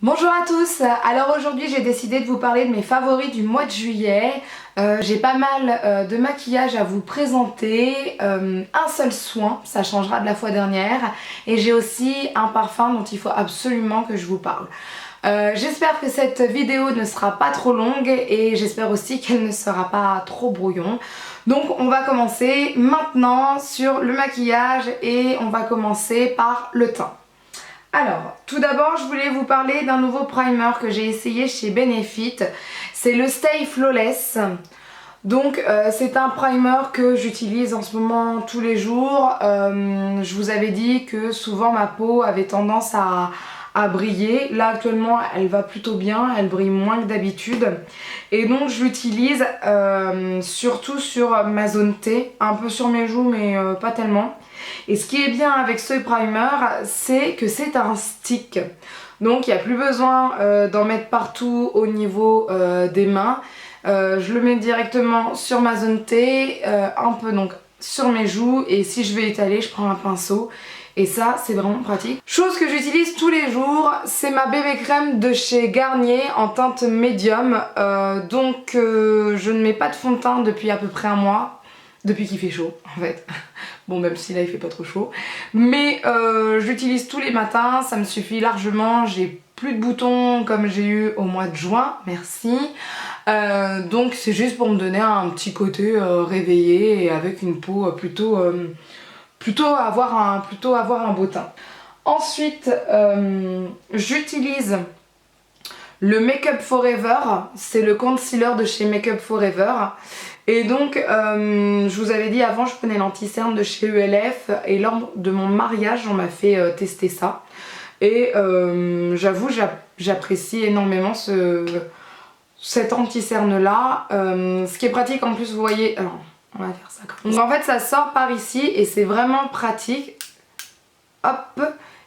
Bonjour à tous, alors aujourd'hui j'ai décidé de vous parler de mes favoris du mois de juillet. J'ai pas mal de maquillage à vous présenter, un seul soin, ça changera de la fois dernière, et j'ai aussi un parfum dont il faut absolument que je vous parle. J'espère que cette vidéo ne sera pas trop longue et j'espère aussi qu'elle ne sera pas trop brouillon. Donc on va commencer maintenant sur le maquillage et on va commencer par le teint. Alors, tout d'abord, je voulais vous parler d'un nouveau primer que j'ai essayé chez Benefit. C'est le Stay Flawless. Donc, c'est un primer que j'utilise en ce moment tous les jours. Je vous avais dit que souvent ma peau avait tendance à briller. Là, actuellement, elle va plutôt bien. Elle brille moins que d'habitude. Et donc, je l'utilise surtout sur ma zone T. Un peu sur mes joues, mais pas tellement. Et ce qui est bien avec ce primer, c'est que c'est un stick. Donc il n'y a plus besoin d'en mettre partout au niveau des mains. Je le mets directement sur ma zone T, un peu donc sur mes joues. Et si je vais étaler, je prends un pinceau. Et ça, c'est vraiment pratique. Chose que j'utilise tous les jours, c'est ma bébé crème de chez Garnier en teinte médium. Je ne mets pas de fond de teint depuis à peu près un mois. Depuis qu'il fait chaud en fait. Bon, même si là il fait pas trop chaud. Mais je l'utilise tous les matins, ça me suffit largement. J'ai plus de boutons comme j'ai eu au mois de juin, merci. Donc c'est juste pour me donner un petit côté réveillé et avec une peau plutôt avoir un beau teint. Ensuite, j'utilise le Make Up Forever, c'est le concealer de chez Make Up Forever. Et donc, je vous avais dit avant, je prenais l'anti-cerne de chez ELF et lors de mon mariage, on m'a fait tester ça. Et j'avoue, j'apprécie énormément cet anti-cerne là. Ce qui est pratique en plus, vous voyez... Alors, on va faire ça comme ça. Donc en fait, ça sort par ici et c'est vraiment pratique. Hop,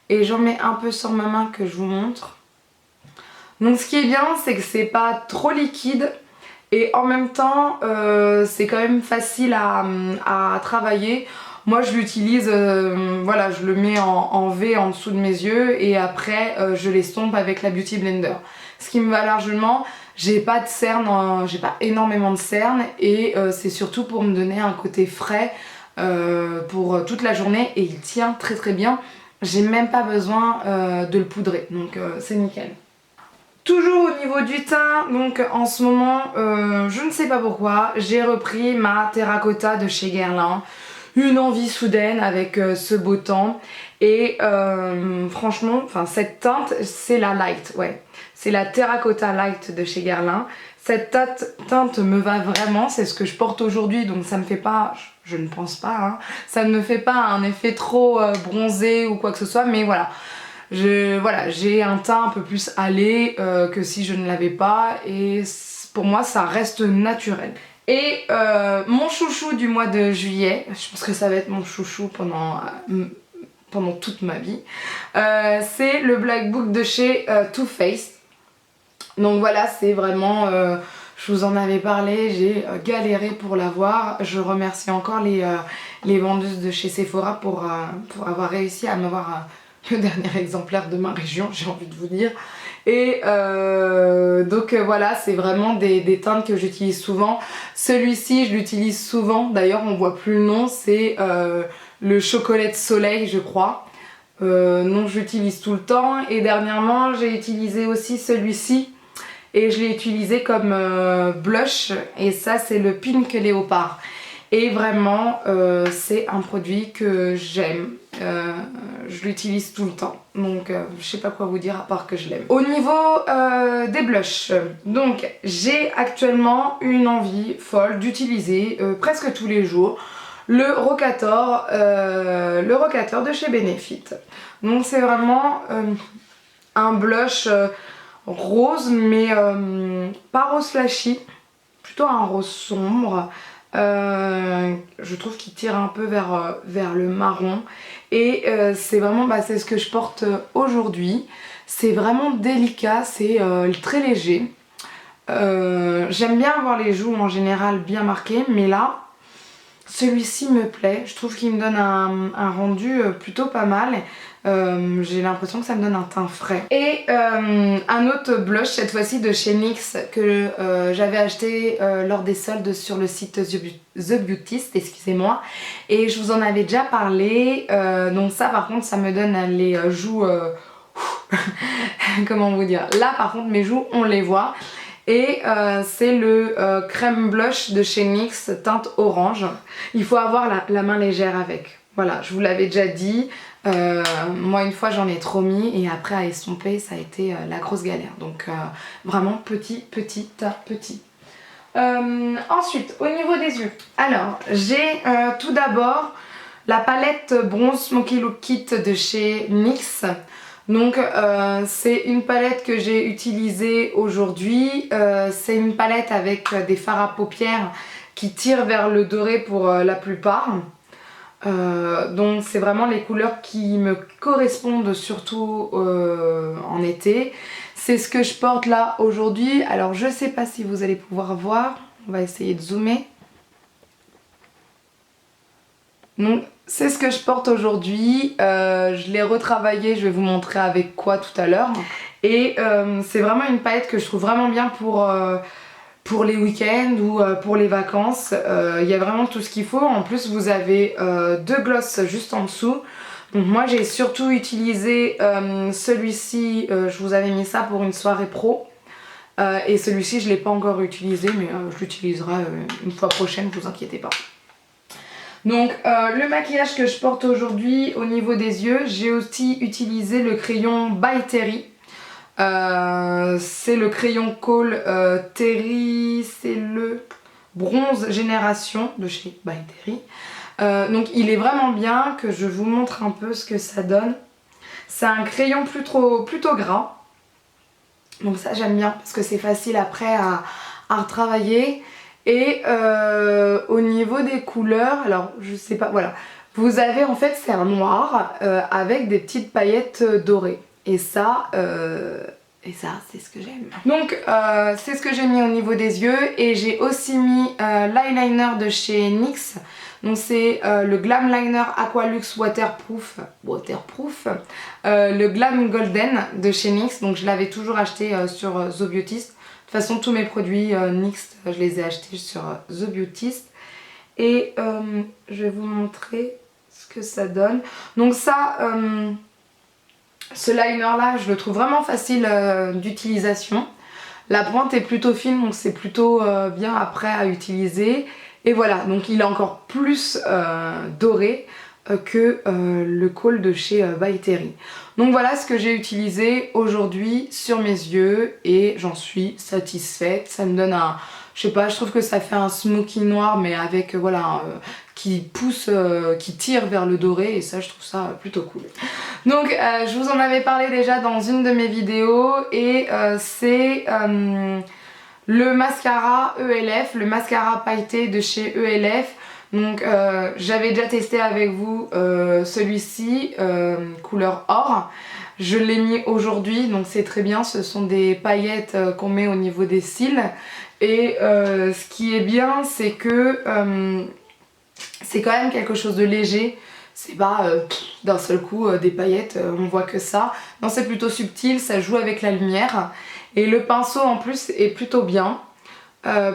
et j'en mets un peu sur ma main que je vous montre. Donc ce qui est bien, c'est que c'est pas trop liquide. Et en même temps, c'est quand même facile à travailler. Moi, je l'utilise, voilà, je le mets en V en dessous de mes yeux et après, je l'estompe avec la Beauty Blender. Ce qui me va largement. J'ai pas de cernes, j'ai pas énormément de cernes et c'est surtout pour me donner un côté frais pour toute la journée et il tient très très bien. J'ai même pas besoin de le poudrer, donc c'est nickel. Toujours au niveau du teint, donc en ce moment, je ne sais pas pourquoi, j'ai repris ma terracotta de chez Guerlain. Une envie soudaine avec ce beau temps. Et franchement, cette teinte, c'est la light, ouais. C'est la terracotta light de chez Guerlain. Cette teinte me va vraiment, c'est ce que je porte aujourd'hui, donc ça me fait pas, je ne pense pas, hein, ça ne me fait pas un effet trop bronzé ou quoi que ce soit, mais voilà. J'ai un teint un peu plus hâlé que si je ne l'avais pas et pour moi ça reste naturel. Et mon chouchou du mois de juillet, je pense que ça va être mon chouchou pendant toute ma vie, c'est le Black Book de chez Too Faced. Donc voilà, c'est vraiment, je vous en avais parlé, j'ai galéré pour l'avoir. Je remercie encore les vendeuses de chez Sephora pour avoir réussi à m'avoir le dernier exemplaire de ma région, j'ai envie de vous dire. Et voilà, c'est vraiment des teintes que j'utilise souvent. Celui-ci, je l'utilise souvent, d'ailleurs on voit plus le nom, c'est le chocolat de soleil, je crois. Donc je l'utilise tout le temps. Et dernièrement, j'ai utilisé aussi celui-ci. Et je l'ai utilisé comme blush. Et ça, c'est le Pink Léopard. Et vraiment, c'est un produit que j'aime. Je l'utilise tout le temps. Donc, je sais pas quoi vous dire à part que je l'aime. Au niveau des blushs, donc j'ai actuellement une envie folle d'utiliser presque tous les jours le Rockator de chez Benefit. Donc, c'est vraiment un blush rose, mais pas rose flashy, plutôt un rose sombre. Je trouve qu'il tire un peu vers le marron et c'est vraiment c'est ce que je porte aujourd'hui. C'est vraiment délicat, c'est très léger. J'aime bien avoir les joues en général bien marquées, mais là Celui-ci me plaît, je trouve qu'il me donne un rendu plutôt pas mal. J'ai l'impression que ça me donne un teint frais. Et un autre blush, cette fois-ci de chez NYX, que j'avais acheté lors des soldes sur le site The Beautist, excusez-moi. Et je vous en avais déjà parlé. Donc ça par contre, ça me donne les joues... comment vous dire? Là par contre, mes joues, on les voit. Et c'est le crème blush de chez NYX, teinte orange. Il faut avoir la main légère avec. Voilà, je vous l'avais déjà dit. Moi une fois j'en ai trop mis et après à estomper ça a été la grosse galère. Donc vraiment petit. Ensuite, au niveau des yeux. Alors, j'ai tout d'abord la palette Bronze Smoky Look Kit de chez NYX. Donc c'est une palette que j'ai utilisée aujourd'hui. C'est une palette avec des fards à paupières qui tirent vers le doré pour la plupart. Donc c'est vraiment les couleurs qui me correspondent surtout en été. C'est ce que je porte là aujourd'hui. Alors je sais pas si vous allez pouvoir voir. On va essayer de zoomer. Donc c'est ce que je porte aujourd'hui, je l'ai retravaillé, je vais vous montrer avec quoi tout à l'heure. Et c'est vraiment une palette que je trouve vraiment bien pour les week-ends ou pour les vacances. Il y a vraiment tout ce qu'il faut. En plus vous avez deux glosses juste en dessous. Donc moi j'ai surtout utilisé celui-ci, je vous avais mis ça pour une soirée pro. Et celui-ci je ne l'ai pas encore utilisé mais je l'utiliserai une fois prochaine, vous inquiétez pas. Donc le maquillage que je porte aujourd'hui au niveau des yeux, j'ai aussi utilisé le crayon By Terry. C'est le crayon Kohl Terry, c'est le bronze génération de chez By Terry. Donc il est vraiment bien, que je vous montre un peu ce que ça donne. C'est un crayon plutôt gras. Donc ça j'aime bien parce que c'est facile après à retravailler. Et au niveau des couleurs, alors je sais pas, voilà. Vous avez en fait, c'est un noir avec des petites paillettes dorées. Et ça, c'est ce que j'aime. Donc c'est ce que j'ai mis au niveau des yeux. Et j'ai aussi mis l'eyeliner de chez NYX. Donc c'est le Glam Liner Aqualux Waterproof. Le Glam Golden de chez NYX. Donc je l'avais toujours acheté sur The Beautist. De toute façon tous mes produits NYX je les ai achetés sur The Beautist. Et je vais vous montrer ce que ça donne. Donc ça, ce liner là je le trouve vraiment facile d'utilisation. La pointe est plutôt fine donc c'est plutôt bien après à utiliser. Et voilà, donc il est encore plus doré que le Kohl de chez By Terry. Donc voilà ce que j'ai utilisé aujourd'hui sur mes yeux et j'en suis satisfaite. Ça me donne un, je sais pas, je trouve que ça fait un smoky noir mais avec voilà qui pousse, qui tire vers le doré et ça je trouve ça plutôt cool. Donc je vous en avais parlé déjà dans une de mes vidéos et c'est le mascara ELF, le mascara pailleté de chez ELF. Donc j'avais déjà testé avec vous celui-ci, couleur or. Je l'ai mis aujourd'hui, donc c'est très bien. Ce sont des paillettes qu'on met au niveau des cils. Et ce qui est bien, c'est que c'est quand même quelque chose de léger. C'est pas d'un seul coup des paillettes, on voit que ça. Non, c'est plutôt subtil, ça joue avec la lumière. Et le pinceau en plus est plutôt bien.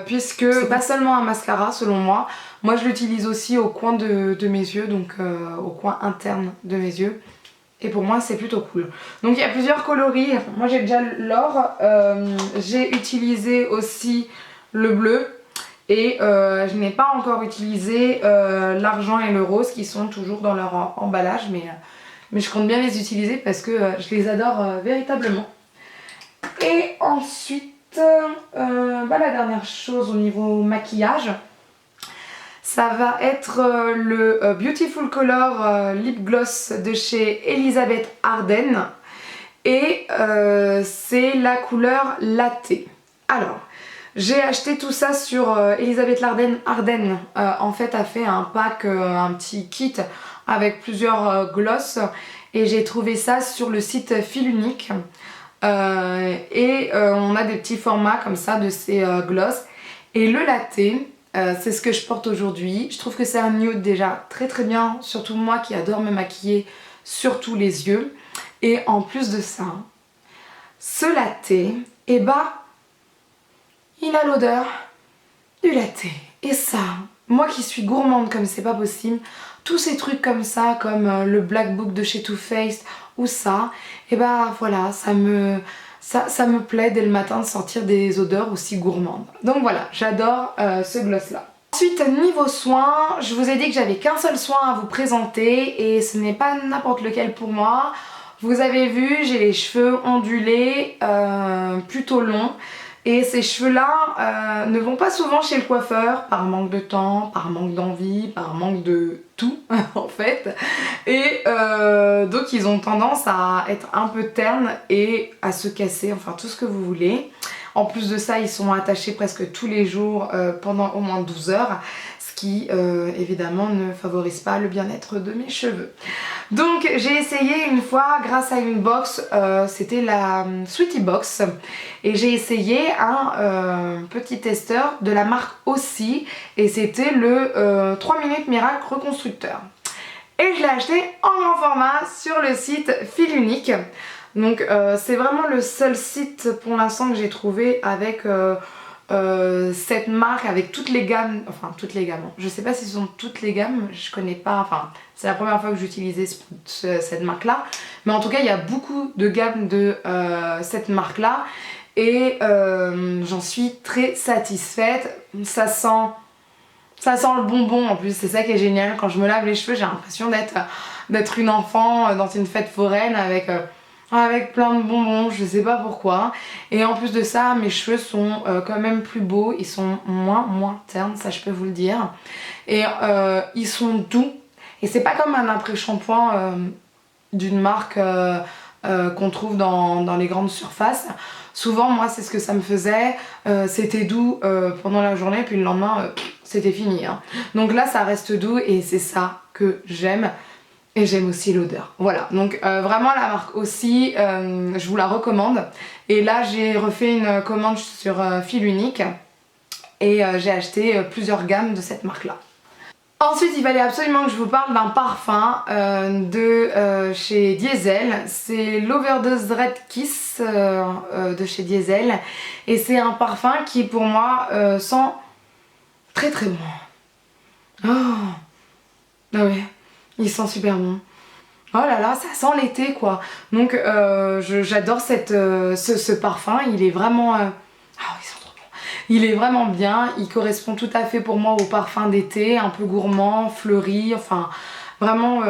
Puisque c'est pas seulement un mascara selon moi. Moi je l'utilise aussi au coin de mes yeux, donc au coin interne de mes yeux. Et pour moi c'est plutôt cool. Donc il y a plusieurs coloris. Moi j'ai déjà l'or. J'ai utilisé aussi le bleu. Et je n'ai pas encore utilisé l'argent et le rose qui sont toujours dans leur emballage. Mais je compte bien les utiliser parce que je les adore véritablement. Et ensuite... la dernière chose au niveau maquillage, ça va être le Beautiful Color Lip Gloss de chez Elisabeth Arden et c'est la couleur Latte. Alors j'ai acheté tout ça sur Elisabeth Arden en fait a fait un pack, un petit kit avec plusieurs gloss et j'ai trouvé ça sur le site Fil Unique. On a des petits formats comme ça de ces gloss et le latte C'est ce que je porte aujourd'hui. Je trouve que c'est un nude déjà très très bien, surtout moi qui adore me maquiller, surtout les yeux. Et en plus de ça, ce latte, et bah, il a l'odeur du latte. Et ça, moi qui suis gourmande comme c'est pas possible, tous ces trucs comme ça, comme le Black Book de chez Too Faced ou ça, et bah voilà, ça me plaît dès le matin de sentir des odeurs aussi gourmandes. Donc voilà, j'adore ce gloss là. Ensuite, niveau soin, je vous ai dit que j'avais qu'un seul soin à vous présenter et ce n'est pas n'importe lequel pour moi. Vous avez vu, j'ai les cheveux ondulés, plutôt longs. Et ces cheveux-là ne vont pas souvent chez le coiffeur par manque de temps, par manque d'envie, par manque de tout en fait. Et donc ils ont tendance à être un peu ternes et à se casser, enfin tout ce que vous voulez. En plus de ça, ils sont attachés presque tous les jours pendant au moins 12 heures, ce qui évidemment ne favorise pas le bien-être de mes cheveux. Donc j'ai essayé une fois grâce à une box, c'était la Sweetie Box, et j'ai essayé un petit testeur de la marque aussi, et c'était le 3 minutes miracle reconstructeur. Et je l'ai acheté en grand format sur le site Fil Unique. Donc c'est vraiment le seul site pour l'instant que j'ai trouvé avec cette marque, avec toutes les gammes, enfin toutes les gammes, je sais pas si ce sont toutes les gammes, je connais pas, enfin c'est la première fois que j'utilisais cette marque là, mais en tout cas il y a beaucoup de gammes de cette marque là et j'en suis très satisfaite. Ça sent le bonbon en plus, c'est ça qui est génial. Quand je me lave les cheveux, j'ai l'impression d'être une enfant dans une fête foraine avec plein de bonbons, je sais pas pourquoi. Et en plus de ça, mes cheveux sont quand même plus beaux, ils sont moins ternes, ça je peux vous le dire. Et ils sont doux. Et c'est pas comme un après-shampoing d'une marque qu'on trouve dans les grandes surfaces. Souvent, moi, c'est ce que ça me faisait. C'était doux pendant la journée, puis le lendemain, c'était fini. Hein. Donc là, ça reste doux et c'est ça que j'aime. Et j'aime aussi l'odeur. Voilà, donc vraiment la marque aussi, je vous la recommande. Et là, j'ai refait une commande sur Fil Unique et j'ai acheté plusieurs gammes de cette marque-là. Ensuite, il fallait absolument que je vous parle d'un parfum de chez Diesel. C'est l'Overdose Red Kiss de chez Diesel. Et c'est un parfum qui, pour moi, sent très très bon. Oh, ah ouais, il sent super bon. Oh là là, ça sent l'été quoi. Donc j'adore ce parfum. Il est vraiment... Ah oui, il sent trop bon. Il est vraiment bien. Il correspond tout à fait pour moi au parfum d'été. Un peu gourmand, fleuri. Enfin, vraiment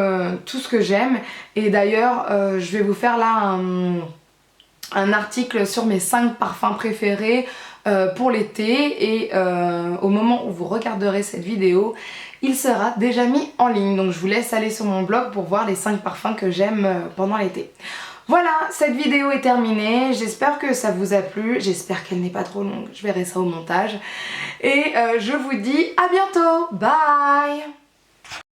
tout ce que j'aime. Et d'ailleurs, je vais vous faire là un article sur mes 5 parfums préférés pour l'été. Et au moment où vous regarderez cette vidéo, il sera déjà mis en ligne. Donc je vous laisse aller sur mon blog pour voir les 5 parfums que j'aime pendant l'été. Voilà, cette vidéo est terminée. J'espère que ça vous a plu. J'espère qu'elle n'est pas trop longue. Je verrai ça au montage. Et je vous dis à bientôt. Bye!